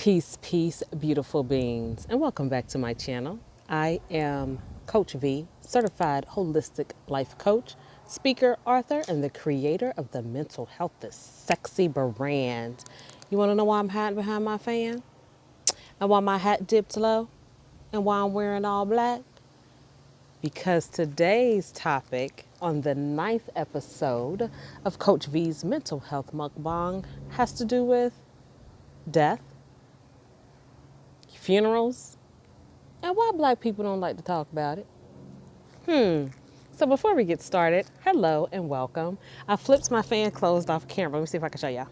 Peace, peace, beautiful beings, and welcome back to my channel. I am Coach Vee, certified holistic life coach, speaker, author, and the creator of the Mental Health is Sexy brand. You want to know why I'm hiding behind my fan? And why my hat dipped low? And why I'm wearing all black? Because today's topic on the 9th episode of Coach Vee's Mental Health Mukbang has to do with death, funerals, and why black people don't like to talk about it. So before we get started, hello and welcome. I flipped my fan closed off camera. Let me see if I can show y'all.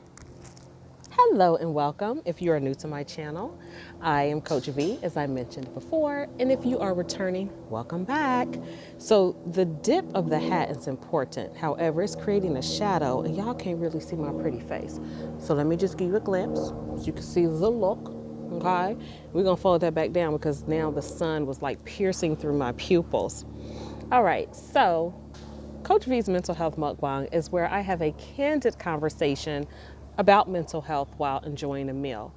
Hello and welcome. If you are new to my channel, I am Coach Vee, as I mentioned before. And if you are returning, welcome back. So the dip of the hat is important. However, it's creating a shadow and y'all can't really see my pretty face. So let me just give you a glimpse so you can see the look. Okay, we're gonna fold that back down because now the sun was like piercing through my pupils. All right, so Coach V's Mental Health Mukbang is where I have a candid conversation about mental health while enjoying a meal.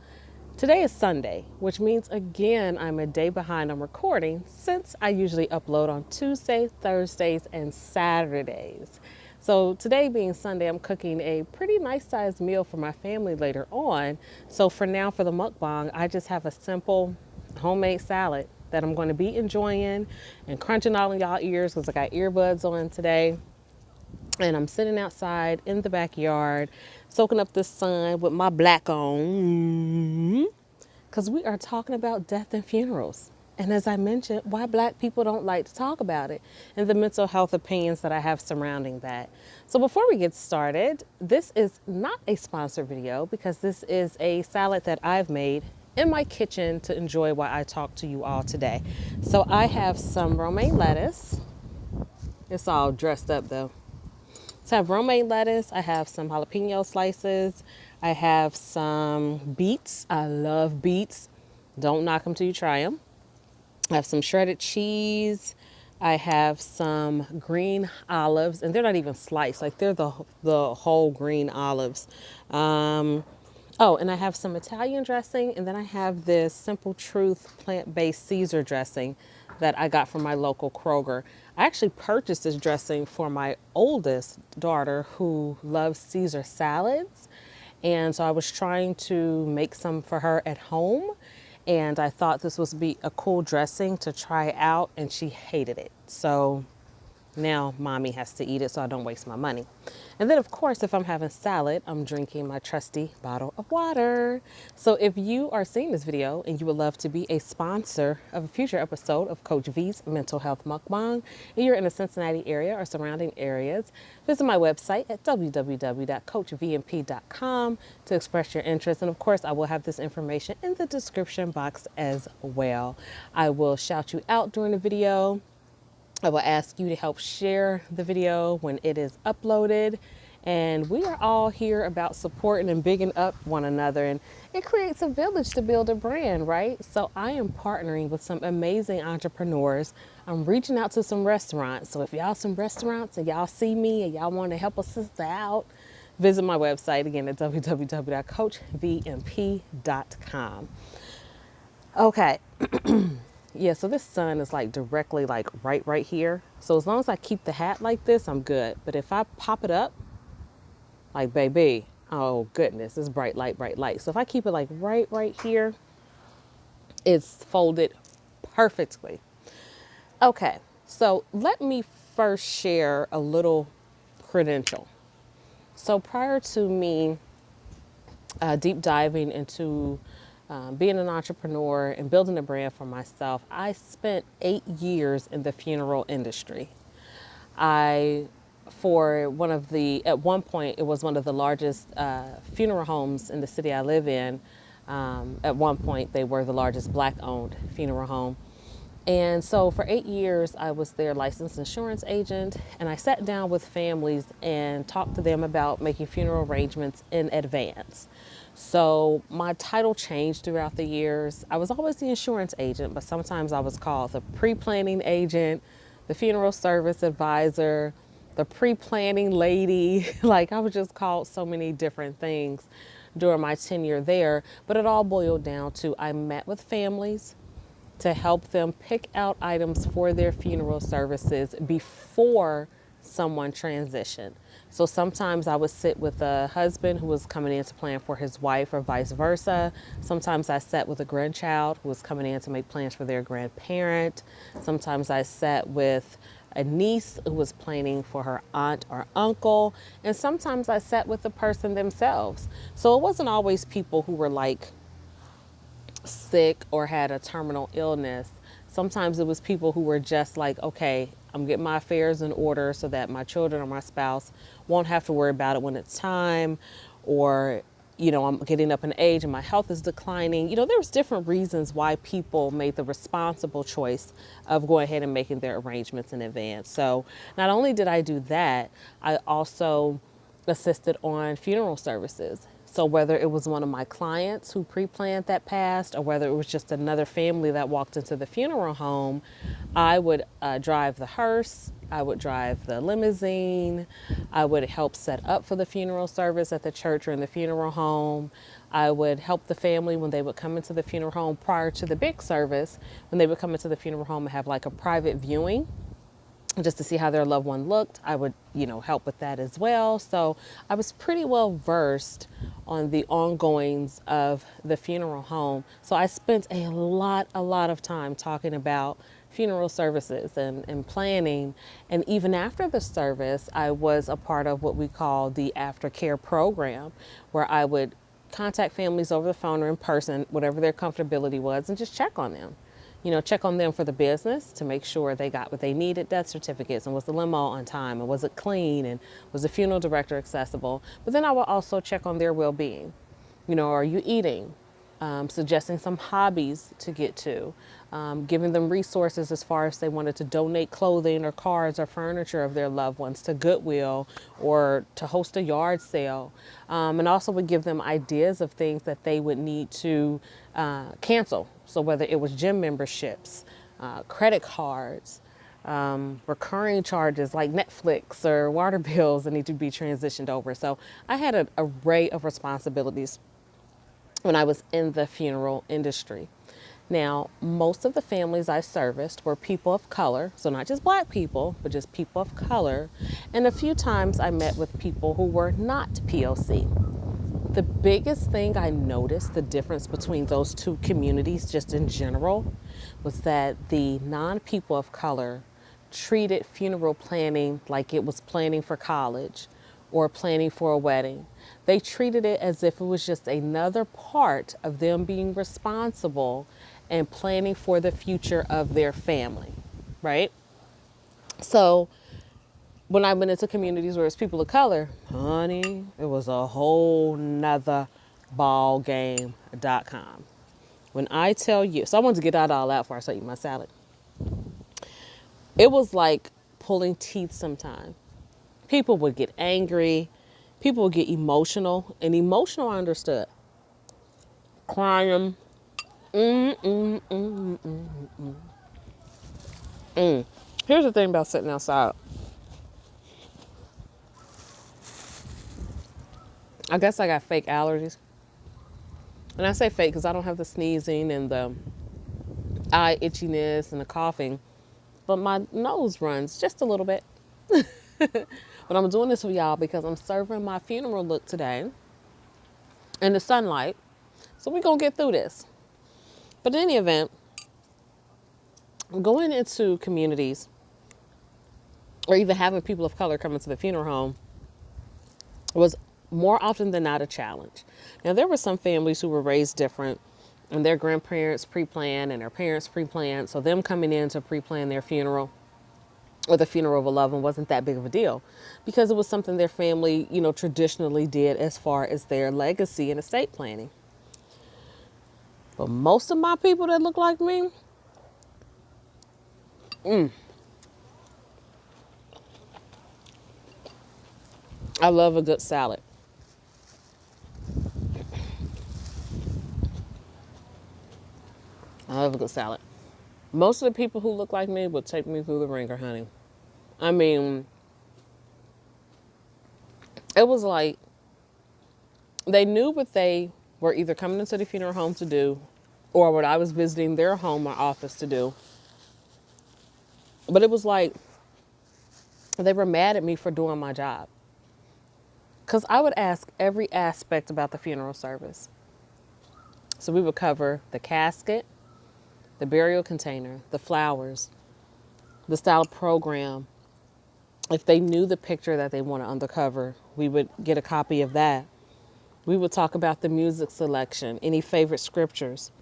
Today is Sunday, which means again I'm a day behind on recording since I usually upload on Tuesdays, Thursdays, and Saturdays. So today being Sunday, I'm cooking a pretty nice sized meal for my family later on. So for now, for the mukbang, I just have a simple homemade salad that I'm going to be enjoying and crunching all in y'all ears because I got earbuds on today. And I'm sitting outside in the backyard, soaking up the sun with my black on, because we are talking about death and funerals. And as I mentioned, why black people don't like to talk about it and the mental health opinions that I have surrounding that. So before we get started, this is not a sponsored video because this is a salad that I've made in my kitchen to enjoy while I talk to you all today. So I have some romaine lettuce. It's all dressed up though. So I have romaine lettuce, I have some jalapeno slices, I have some beets. I love beets. Don't knock them till you try them. I have some shredded cheese. I have some green olives, and they're not even sliced, like they're the whole green olives. Oh, and I have some Italian dressing, and then I have this Simple Truth plant-based Caesar dressing that I got from my local Kroger. I actually purchased this dressing for my oldest daughter who loves Caesar salads. And so I was trying to make some for her at home. And I thought this would be a cool dressing to try out, and she hated it. So now mommy has to eat it so I don't waste my money. And then of course, if I'm having salad, I'm drinking my trusty bottle of water. So if you are seeing this video and you would love to be a sponsor of a future episode of Coach V's Mental Health Mukbang, and you're in the Cincinnati area or surrounding areas, visit my website at www.coachvmp.com to express your interest. And of course, I will have this information in the description box as well. I will shout you out during the video. I will ask you to help share the video when it is uploaded. And we are all here about supporting and bigging up one another. And it creates a village to build a brand, right? So I am partnering with some amazing entrepreneurs. I'm reaching out to some restaurants. So if y'all some restaurants and y'all see me and y'all want to help a sister out, visit my website again at www.coachvmp.com. Okay. Yeah, so this sun is like directly like right here. So as long as I keep the hat like this, I'm good. But if I pop it up, like baby, oh goodness, it's bright light, bright light. So if I keep it like right here, it's folded perfectly. Okay, so let me first share a little credential. So prior to me deep diving into being an entrepreneur and building a brand for myself, I spent 8 years in the funeral industry. At one point, it was one of the largest funeral homes in the city I live in. At one point, they were the largest Black-owned funeral home. And so for 8 years, I was their licensed insurance agent, and I sat down with families and talked to them about making funeral arrangements in advance. So my title changed throughout the years. I was always the insurance agent, but sometimes I was called the pre-planning agent, the funeral service advisor, the pre-planning lady. Like I was just called so many different things during my tenure there. But it all boiled down to I met with families to help them pick out items for their funeral services before someone transitioned. So sometimes I would sit with a husband who was coming in to plan for his wife or vice versa. Sometimes I sat with a grandchild who was coming in to make plans for their grandparent. Sometimes I sat with a niece who was planning for her aunt or uncle. And sometimes I sat with the person themselves. So it wasn't always people who were like sick or had a terminal illness. Sometimes it was people who were just like, okay, I'm getting my affairs in order so that my children or my spouse won't have to worry about it when it's time, or, I'm getting up in age and my health is declining. There was different reasons why people made the responsible choice of going ahead and making their arrangements in advance. So not only did I do that, I also assisted on funeral services. So whether it was one of my clients who pre-planned that passed, or whether it was just another family that walked into the funeral home, I would drive the hearse, I would drive the limousine, I would help set up for the funeral service at the church or in the funeral home. I would help the family when they would come into the funeral home prior to the big service, when they would come into the funeral home and have like a private viewing just to see how their loved one looked. I would, help with that as well. So I was pretty well versed on the ongoings of the funeral home. So I spent a lot of time talking about funeral services and planning. And even after the service, I was a part of what we call the aftercare program, where I would contact families over the phone or in person, whatever their comfortability was, and just check on them. Check on them for the business to make sure they got what they needed, death certificates, and was the limo on time, and was it clean, and was the funeral director accessible. But then I will also check on their well-being. Are you eating? Suggesting some hobbies to get to, giving them resources as far as they wanted to donate clothing or cards or furniture of their loved ones to Goodwill or to host a yard sale. And also would give them ideas of things that they would need to cancel. So whether it was gym memberships, credit cards, recurring charges like Netflix or water bills that need to be transitioned over. So I had an array of responsibilities when I was in the funeral industry. Now, most of the families I serviced were people of color, so not just black people, but just people of color. And a few times I met with people who were not POC. The biggest thing I noticed, the difference between those two communities just in general, was that the non-people of color treated funeral planning like it was planning for college or planning for a wedding. They treated it as if it was just another part of them being responsible and planning for the future of their family, right? So when I went into communities where it's people of color, honey, it was a whole nother ball game.com. When I tell you, so I wanted to get out all that before I start eating my salad. It was like pulling teeth sometimes. People would get angry. People would get emotional. And emotional, I understood. Crying. Here's the thing about sitting outside. I guess I got fake allergies. And I say fake because I don't have the sneezing and the eye itchiness and the coughing. But my nose runs just a little bit. But I'm doing this for y'all because I'm serving my funeral look today in the sunlight. So we're going to get through this. But in any event, going into communities or even having people of color come into the funeral home was more often than not a challenge. Now, there were some families who were raised different and their grandparents pre-planned and their parents pre-planned. So them coming in to pre-plan their funeral or the funeral of a loved one wasn't that big of a deal because it was something their family, traditionally did as far as their legacy and estate planning. But most of my people that look like me, I love a good salad. I love a good salad. Most of the people who look like me would take me through the ringer, honey. I mean, it was like They knew what they were either coming into the funeral home to do or what I was visiting their home or office to do. But it was like they were mad at me for doing my job. Because I would ask every aspect about the funeral service. So we would cover the casket, the burial container, the flowers, the style of program. If they knew the picture that they want to undercover, we would get a copy of that. We would talk about the music selection, any favorite scriptures,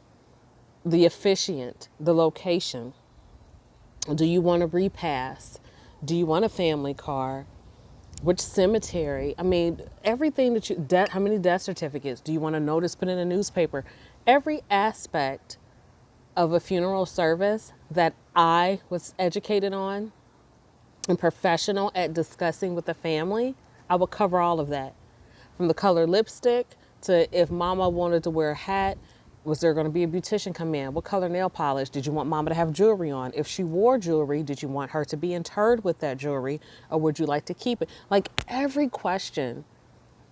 the officiant, the location. Do you want a repass? Do you want a family car? Which cemetery? I mean, everything that how many death certificates? Do you want a notice put in a newspaper? Every aspect of a funeral service that I was educated on and professional at discussing with the family, I would cover all of that. From the color lipstick to if mama wanted to wear a hat, was there going to be a beautician come in? What color nail polish? Did you want mama to have jewelry on? If she wore jewelry, did you want her to be interred with that jewelry or would you like to keep it? Like every question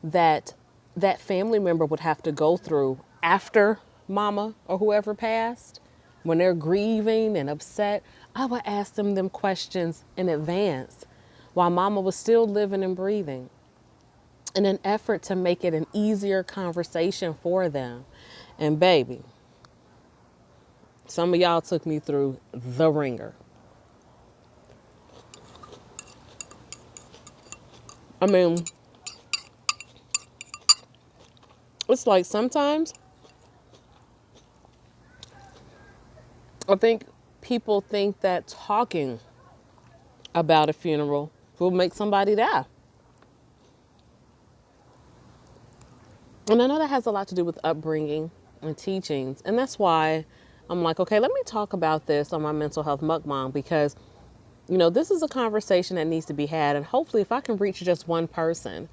that that family member would have to go through after mama or whoever passed, when they're grieving and upset, I would ask them questions in advance while mama was still living and breathing in an effort to make it an easier conversation for them. And baby, some of y'all took me through the ringer. I mean, it's like sometimes I think people think that talking about a funeral will make somebody die. And I know that has a lot to do with upbringing and teachings. And that's why I'm like, okay, let me talk about this on my mental health mukbang because, you know, this is a conversation that needs to be had. And hopefully if I can reach just one person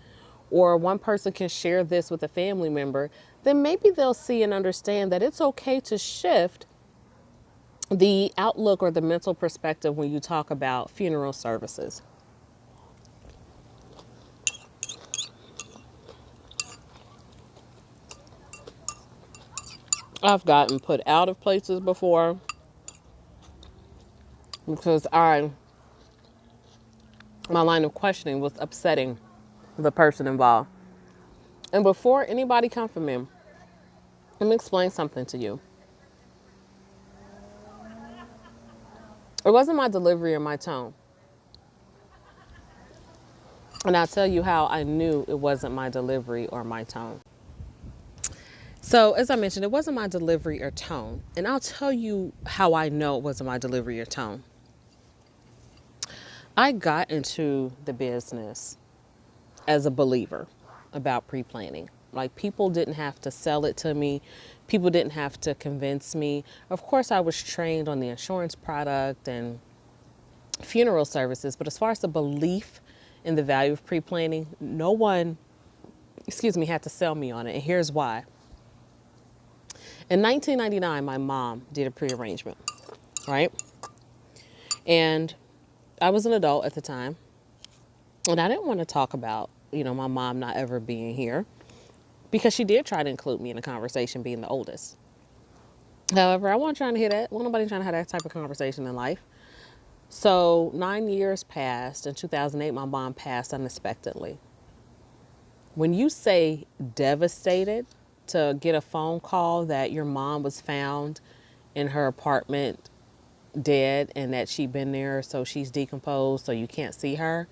or one person can share this with a family member, then maybe they'll see and understand that it's okay to shift the outlook or the mental perspective when you talk about funeral services. I've gotten put out of places before because my line of questioning was upsetting the person involved. And before anybody come for me, let me explain something to you. It wasn't my delivery or my tone. And I'll tell you how I knew it wasn't my delivery or my tone. So, as I mentioned, it wasn't my delivery or tone. And I'll tell you how I know it wasn't my delivery or tone. I got into the business as a believer about pre-planning. Like people didn't have to sell it to me. People didn't have to convince me. Of course, I was trained on the insurance product and funeral services, but as far as the belief in the value of pre-planning, no one, had to sell me on it. And here's why. In 1999, my mom did a pre-arrangement, right? And I was an adult at the time. And I didn't want to talk about, my mom not ever being here because she did try to include me in the conversation being the oldest. However, I wasn't trying to hear that. Nobody trying to have that type of conversation in life. So 9 years passed. In 2008, my mom passed unexpectedly. When you say devastated to get a phone call that your mom was found in her apartment dead and that she'd been there, so she's decomposed, so you can't see her.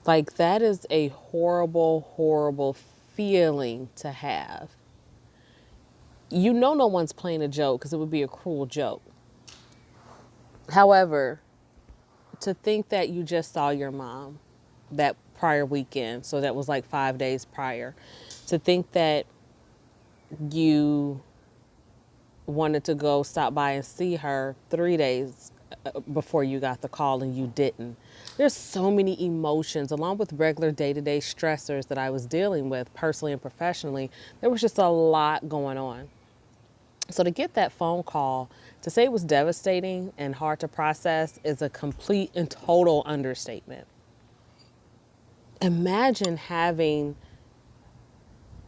Like that is a horrible, horrible feeling to have. No one's playing a joke because it would be a cruel joke. However, to think that you just saw your mom that prior weekend, so that was like 5 days prior, to think that you wanted to go stop by and see her 3 days before you got the call and you didn't. There's so many emotions along with regular day-to-day stressors that I was dealing with personally and professionally. There was just a lot going on. So to get that phone call, to say it was devastating and hard to process is a complete and total understatement. Imagine having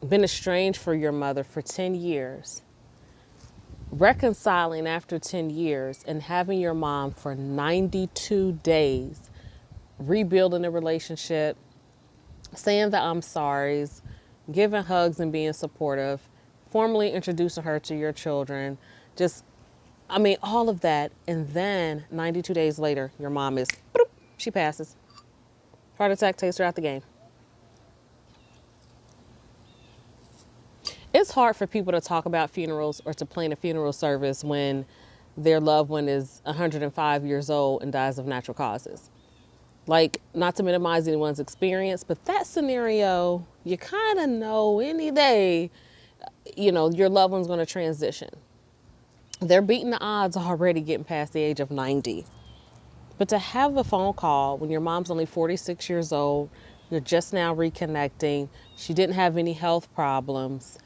been estranged from your mother for 10 years, reconciling after 10 years, and having your mom for 92 days, rebuilding the relationship, saying the I'm sorries, giving hugs and being supportive, formally introducing her to your children, just, I mean, all of that. And then 92 days later, your mom is, boop, she passes. Heart attack takes her out the game. It's hard for people to talk about funerals or to plan a funeral service when their loved one is 105 years old and dies of natural causes. Like, not to minimize anyone's experience, but that scenario, you kind of know any day, your loved one's going to transition. They're beating the odds already getting past the age of 90. But to have a phone call when your mom's only 46 years old, you're just now reconnecting, she didn't have any health problems,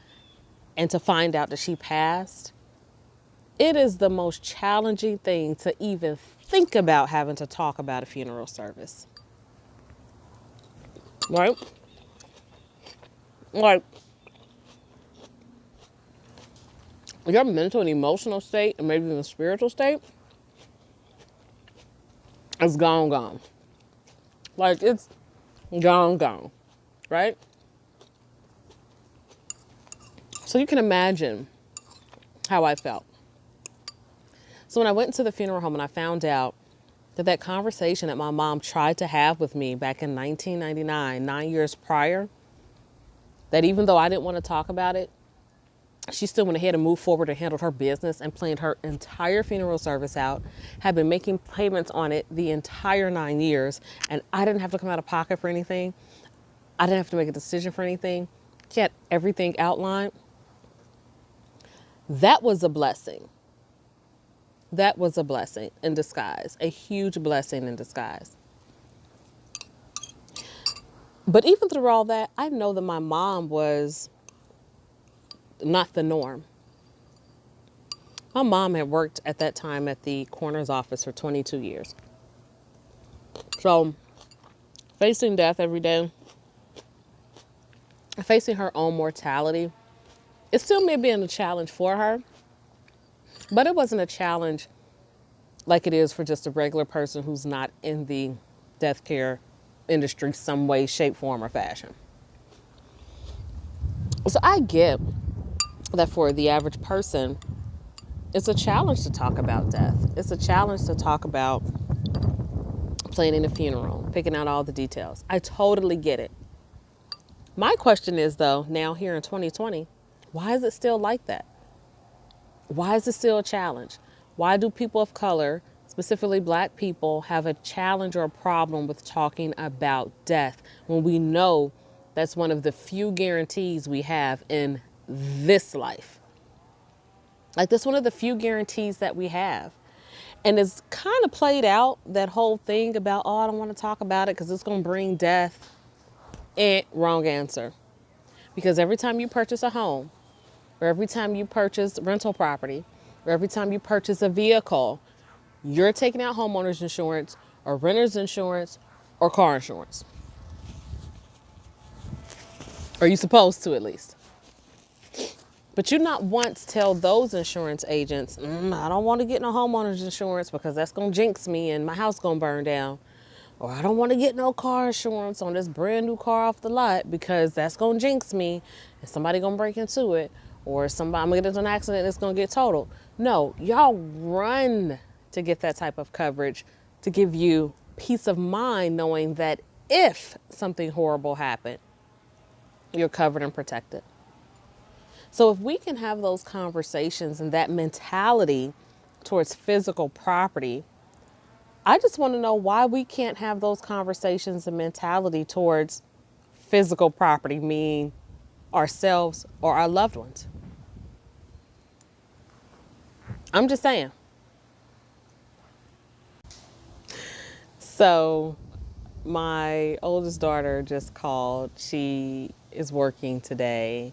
and to find out that she passed, it is the most challenging thing to even think about having to talk about a funeral service. Right? Like, your mental and emotional state, and maybe even spiritual state, is gone. Like, it's gone. Right? So you can imagine how I felt. So when I went to the funeral home and I found out that conversation that my mom tried to have with me back in 1999, 9 years prior, that even though I didn't want to talk about it, she still went ahead and moved forward and handled her business and planned her entire funeral service out, had been making payments on it the entire 9 years, and I didn't have to come out of pocket for anything. I didn't have to make a decision for anything. She had everything outlined. That was a blessing. That was a blessing in disguise, a huge blessing in disguise. But even through all that, I know that my mom was not the norm. My mom had worked at that time at the coroner's office for 22 years. So facing death every day, facing her own mortality, it still may have been a challenge for her, but it wasn't a challenge like it is for just a regular person who's not in the death care industry some way, shape, form, or fashion. So I get that for the average person, it's a challenge to talk about death. It's a challenge to talk about planning a funeral, picking out all the details. I totally get it. My question is, though, now here in 2020, why is it still like that? Why is it still a challenge? Why do people of color, specifically Black people, have a challenge or a problem with talking about death when we know that's one of the few guarantees we have in this life? Like, that's one of the few guarantees that we have. And it's kind of played out, that whole thing about, oh, I don't want to talk about it because it's going to bring death. Wrong answer. Because every time you purchase a home, or every time you purchase rental property, or every time you purchase a vehicle, you're taking out homeowners insurance or renter's insurance or car insurance. Or you're supposed to, at least. But you not once tell those insurance agents, I don't want to get no homeowner's insurance because that's going to jinx me and my house going to burn down. Or I don't want to get no car insurance on this brand new car off the lot because that's going to jinx me and somebody going to break into it. Or somebody, I'm going to get into an accident and it's going to get totaled. No, y'all run to get that type of coverage to give you peace of mind knowing that if something horrible happened, you're covered and protected. So if we can have those conversations and that mentality towards physical property, I just want to know why we can't have those conversations and mentality towards physical property, meaning ourselves or our loved ones. I'm just saying. So my oldest daughter just called. She is working today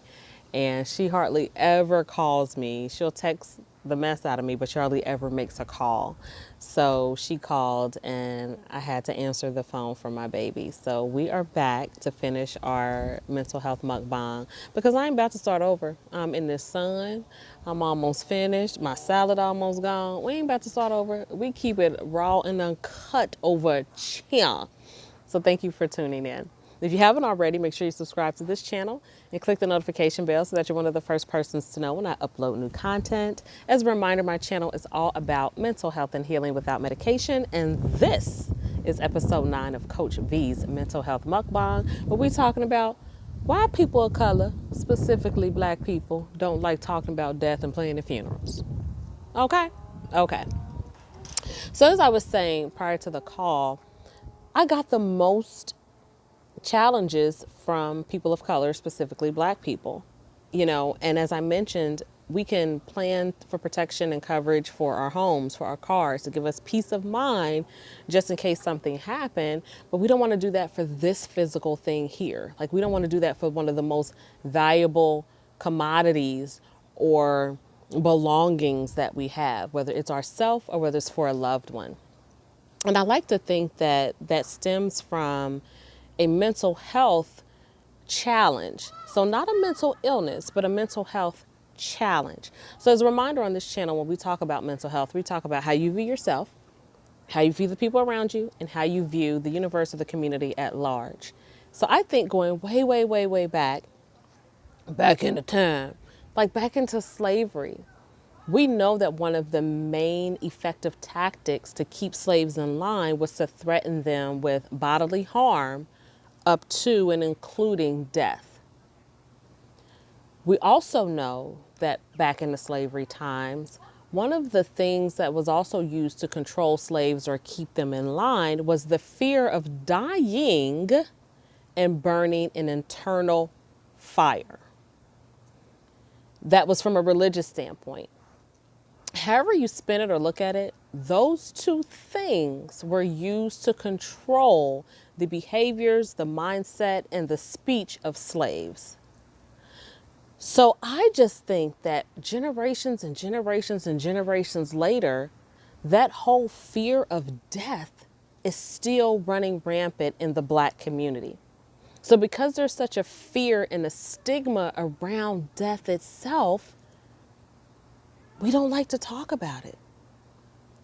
and she hardly ever calls me. She'll text the mess out of me, but she hardly ever makes a call. So she called and I had to answer the phone for my baby. So we are back to finish our mental health mukbang because I'm about to start over. I'm in the sun. I'm almost finished. My salad almost gone. We ain't about to start over. We keep it raw and uncut over here. So thank you for tuning in. If you haven't already, make sure you subscribe to this channel and click the notification bell so that you're one of the first persons to know when I upload new content. As a reminder, my channel is all about mental health and healing without medication. And this is episode 9 of Coach Vee's Mental Health Mukbang, where we're talking about why people of color, specifically black people, don't like talking about death and planning funerals. Okay? Okay. So as I was saying prior to the call, I got the most challenges from people of color, specifically black people, and as I mentioned, we can plan for protection and coverage for our homes, for our cars, to give us peace of mind just in case something happened. But we don't want to do that for this physical thing here. Like, we don't want to do that for one of the most valuable commodities or belongings that we have, whether it's ourself or whether it's for a loved one. And I like to think that that stems from a mental health challenge. So not a mental illness, but a mental health challenge. So as a reminder on this channel, when we talk about mental health, we talk about how you view yourself, how you view the people around you, and how you view the universe or the community at large. So I think going way, way, way, way back into time, like back into slavery, we know that one of the main effective tactics to keep slaves in line was to threaten them with bodily harm up to and including death. We also know that back in the slavery times, one of the things that was also used to control slaves or keep them in line was the fear of dying and burning an internal fire. That was from a religious standpoint. However you spin it or look at it, those two things were used to control the behaviors, the mindset, and the speech of slaves. So I just think that generations and generations and generations later, that whole fear of death is still running rampant in the black community. So because there's such a fear and a stigma around death itself, we don't like to talk about it.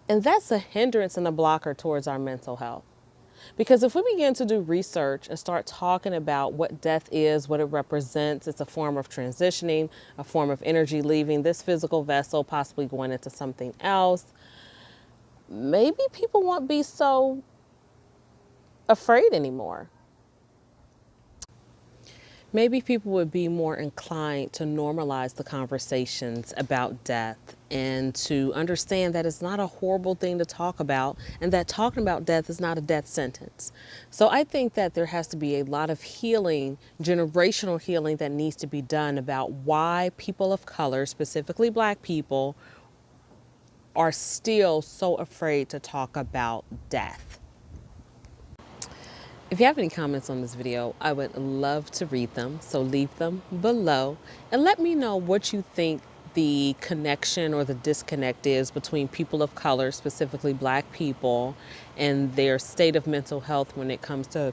And that's a hindrance and a blocker towards our mental health. Because if we begin to do research and start talking about what death is, what it represents, it's a form of transitioning, a form of energy leaving this physical vessel, possibly going into something else, maybe people won't be so afraid anymore. Maybe people would be more inclined to normalize the conversations about death and to understand that it's not a horrible thing to talk about and that talking about death is not a death sentence. So I think that there has to be a lot of healing, generational healing that needs to be done about why people of color, specifically black people, are still so afraid to talk about death. If you have any comments on this video, I would love to read them, so leave them below and let me know what you think the connection or the disconnect is between people of color, specifically black people, and their state of mental health when it comes to,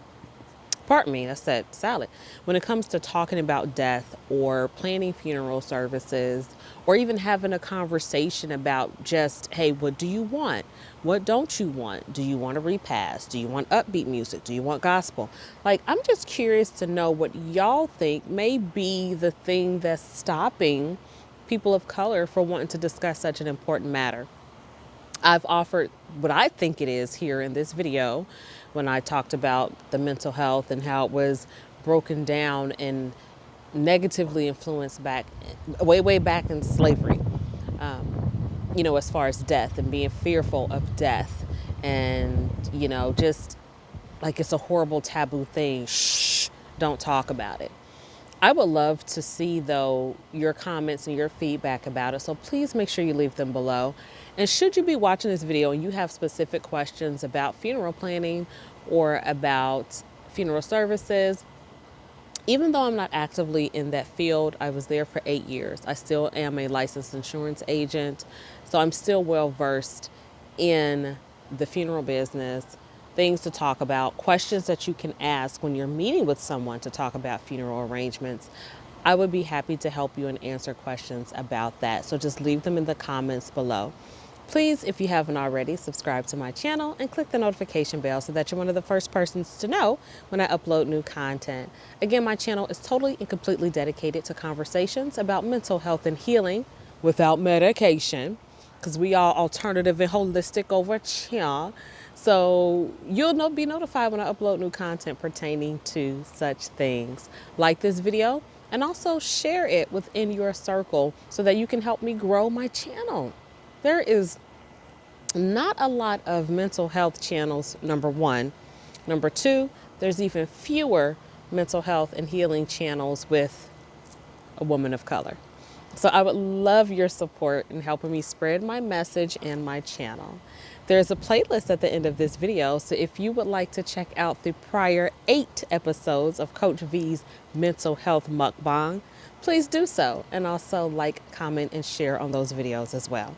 pardon me, that's that salad, when it comes to talking about death or planning funeral services or even having a conversation about just, hey, what do you want? What don't you want? Do you want a repast? Do you want upbeat music? Do you want gospel? Like, I'm just curious to know what y'all think may be the thing that's stopping people of color from wanting to discuss such an important matter. I've offered what I think it is here in this video when I talked about the mental health and how it was broken down and negatively influenced back, way back in slavery, as far as death and being fearful of death and, just like it's a horrible taboo thing. Shh, don't talk about it. I would love to see, though, your comments and your feedback about it. So please make sure you leave them below. And should you be watching this video and you have specific questions about funeral planning or about funeral services, Even though I'm not actively in that field, I was there for 8 years. I still am a licensed insurance agent. So I'm still well versed in the funeral business, things to talk about, questions that you can ask when you're meeting with someone to talk about funeral arrangements. I would be happy to help you and answer questions about that. So just leave them in the comments below. Please, if you haven't already, subscribe to my channel and click the notification bell so that you're one of the first persons to know when I upload new content. Again, my channel is totally and completely dedicated to conversations about mental health and healing without medication, because we all alternative and holistic over here. So you'll be notified when I upload new content pertaining to such things. Like this video and also share it within your circle so that you can help me grow my channel. There is not a lot of mental health channels, number one. Number two, there's even fewer mental health and healing channels with a woman of color. So I would love your support in helping me spread my message and my channel. There's a playlist at the end of this video, so if you would like to check out the prior 8 episodes of Coach Vee's Mental Health Mukbang, please do so, and also like, comment, and share on those videos as well.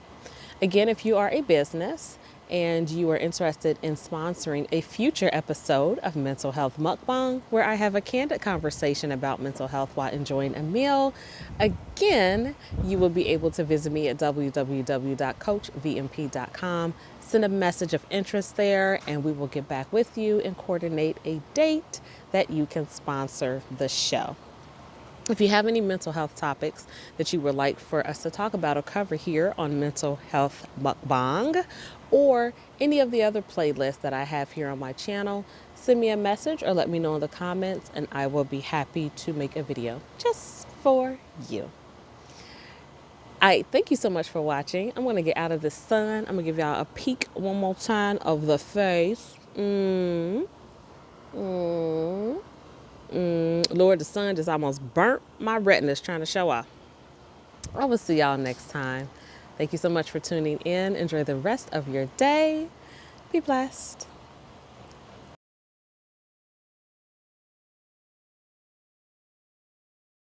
Again, if you are a business and you are interested in sponsoring a future episode of Mental Health Mukbang, where I have a candid conversation about mental health while enjoying a meal, again, you will be able to visit me at www.coachvmp.com. Send a message of interest there, and we will get back with you and coordinate a date that you can sponsor the show. If you have any mental health topics that you would like for us to talk about or cover here on Mental Health Mukbang, or any of the other playlists that I have here on my channel, send me a message or let me know in the comments, and I will be happy to make a video just for you. Thank you so much for watching. I'm going to get out of the sun. I'm going to give y'all a peek one more time of the face. Lord, the sun just almost burnt my retinas trying to show off. I will see y'all next time. Thank you so much for tuning in. Enjoy the rest of your day. Be blessed.